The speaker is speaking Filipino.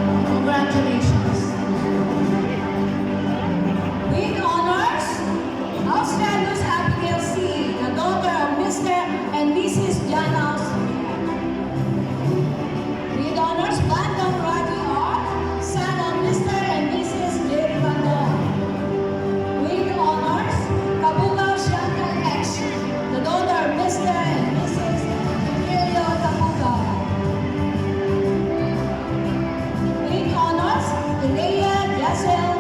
Congratulations. With honors, Outstanders Abigail C., the daughter of Mr. and Mrs. John House. With honors, Bandong Raji R., son of Mr. and Mrs. Jerry Bandong. With honors, Kabugaw Shankar X., the daughter of Mr. and Mrs. Emilio Kabugaw. With honors, Ilea Yasel